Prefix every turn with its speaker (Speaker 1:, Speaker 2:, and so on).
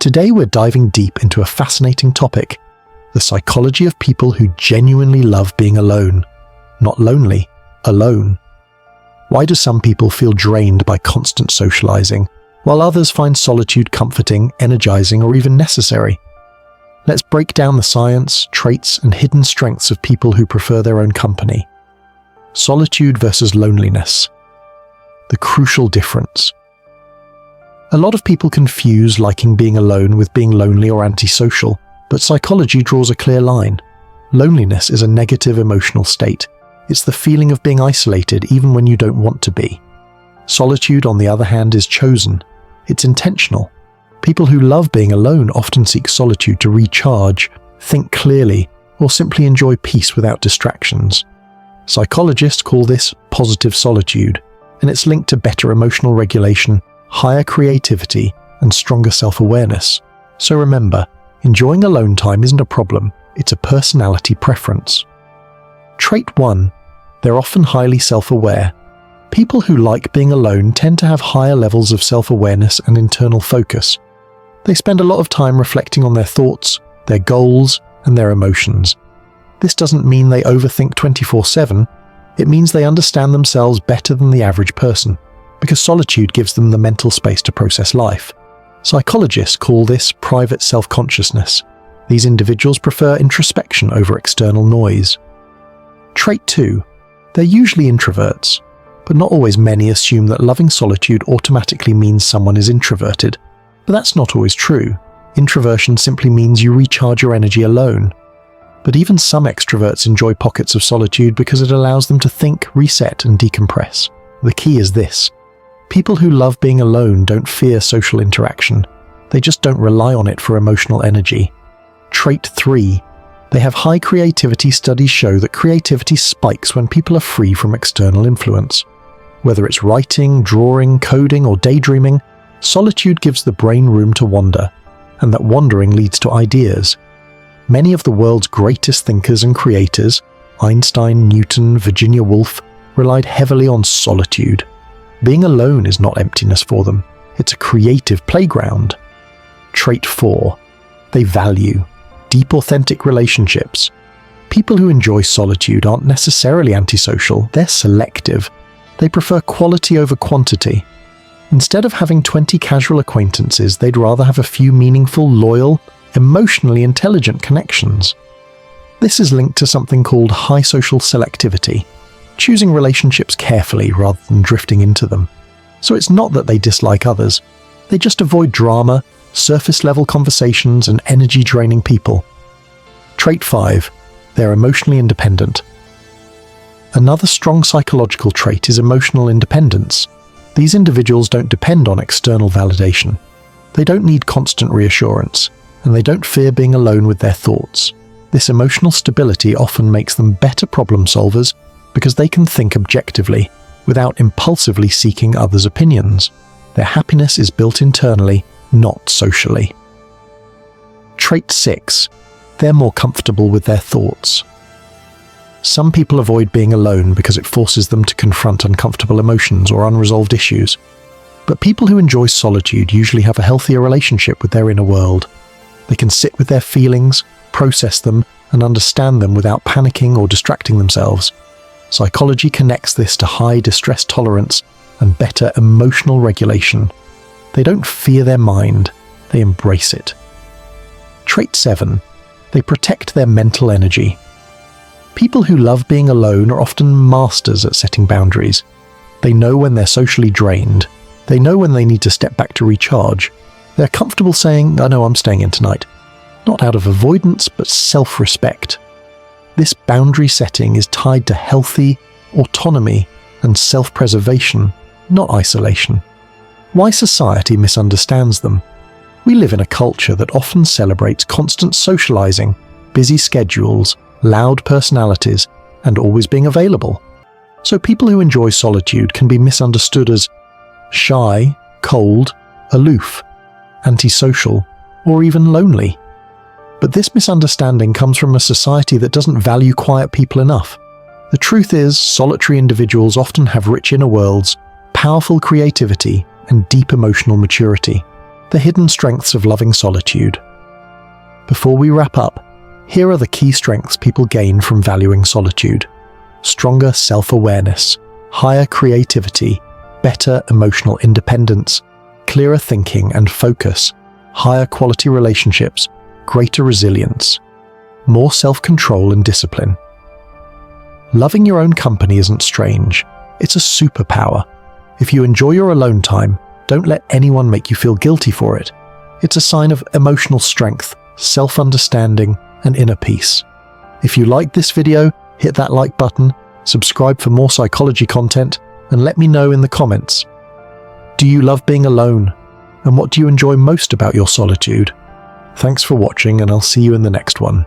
Speaker 1: Today we're diving deep into a fascinating topic, the psychology of people who genuinely love being alone. Not lonely, alone. Why do some people feel drained by constant socializing, while others find solitude comforting, energizing, or even necessary? Let's break down the science, traits, and hidden strengths of people who prefer their own company. Solitude versus loneliness. The crucial difference. A lot of people confuse liking being alone with being lonely or antisocial, but psychology draws a clear line. Loneliness is a negative emotional state. It's the feeling of being isolated even when you don't want to be. Solitude, on the other hand, is chosen. It's intentional. People who love being alone often seek solitude to recharge, think clearly, or simply enjoy peace without distractions. Psychologists call this positive solitude, and it's linked to better emotional regulation, higher creativity, and stronger self-awareness. So remember, enjoying alone time isn't a problem, it's a personality preference. Trait 1. They're often highly self-aware. People who like being alone tend to have higher levels of self-awareness and internal focus. They spend a lot of time reflecting on their thoughts, their goals, and their emotions. This doesn't mean they overthink 24/7, it means they understand themselves better than the average person, because solitude gives them the mental space to process life. Psychologists call this private self-consciousness. These individuals prefer introspection over external noise. Trait 2. They're usually introverts, but not always. Many assume that loving solitude automatically means someone is introverted. But that's not always true. Introversion simply means you recharge your energy alone. But even some extroverts enjoy pockets of solitude because it allows them to think, reset, and decompress. The key is this. People who love being alone don't fear social interaction. They just don't rely on it for emotional energy. Trait 3. They have high creativity. Studies show that creativity spikes when people are free from external influence. Whether it's writing, drawing, coding, or daydreaming, solitude gives the brain room to wander, and that wandering leads to ideas. Many of the world's greatest thinkers and creators, Einstein, Newton, Virginia Woolf, relied heavily on solitude. Being alone is not emptiness for them, it's a creative playground. Trait 4. They value deep, authentic relationships. People who enjoy solitude aren't necessarily antisocial, they're selective. They prefer quality over quantity. Instead of having 20 casual acquaintances, they'd rather have a few meaningful, loyal, emotionally intelligent connections. This is linked to something called high social selectivity, choosing relationships carefully rather than drifting into them. So it's not that they dislike others, they just avoid drama, surface-level conversations, and energy-draining people. Trait 5. They're emotionally independent. Another strong psychological trait is emotional independence. These individuals don't depend on external validation. They don't need constant reassurance, and they don't fear being alone with their thoughts. This emotional stability often makes them better problem solvers because they can think objectively, without impulsively seeking others' opinions. Their happiness is built internally, not socially. Trait 6. They're more comfortable with their thoughts. Some people avoid being alone because it forces them to confront uncomfortable emotions or unresolved issues. But people who enjoy solitude usually have a healthier relationship with their inner world. They can sit with their feelings, process them, and understand them without panicking or distracting themselves. Psychology connects this to high distress tolerance and better emotional regulation. They don't fear their mind, they embrace it. Trait 7. They protect their mental energy. People who love being alone are often masters at setting boundaries. They know when they're socially drained. They know when they need to step back to recharge. They're comfortable saying, "I know I'm staying in tonight." Not out of avoidance, but self-respect. This boundary setting is tied to healthy autonomy and self-preservation, not isolation. Why society misunderstands them? We live in a culture that often celebrates constant socializing, busy schedules, loud personalities, and always being available. So people who enjoy solitude can be misunderstood as shy, cold, aloof, antisocial, or even lonely. But this misunderstanding comes from a society that doesn't value quiet people enough. The truth is, solitary individuals often have rich inner worlds, powerful creativity, and deep emotional maturity. the hidden strengths of loving solitude. Before we wrap up, here are the key strengths people gain from valuing solitude. Stronger self-awareness, higher creativity, better emotional independence, clearer thinking and focus, higher quality relationships, greater resilience, more self-control and discipline. Loving your own company isn't strange. It's a superpower. If you enjoy your alone time, don't let anyone make you feel guilty for it. It's a sign of emotional strength, self-understanding, and inner peace. If you liked this video, hit that like button, subscribe for more psychology content, and let me know in the comments. Do you love being alone? And what do you enjoy most about your solitude? Thanks for watching, and I'll see you in the next one.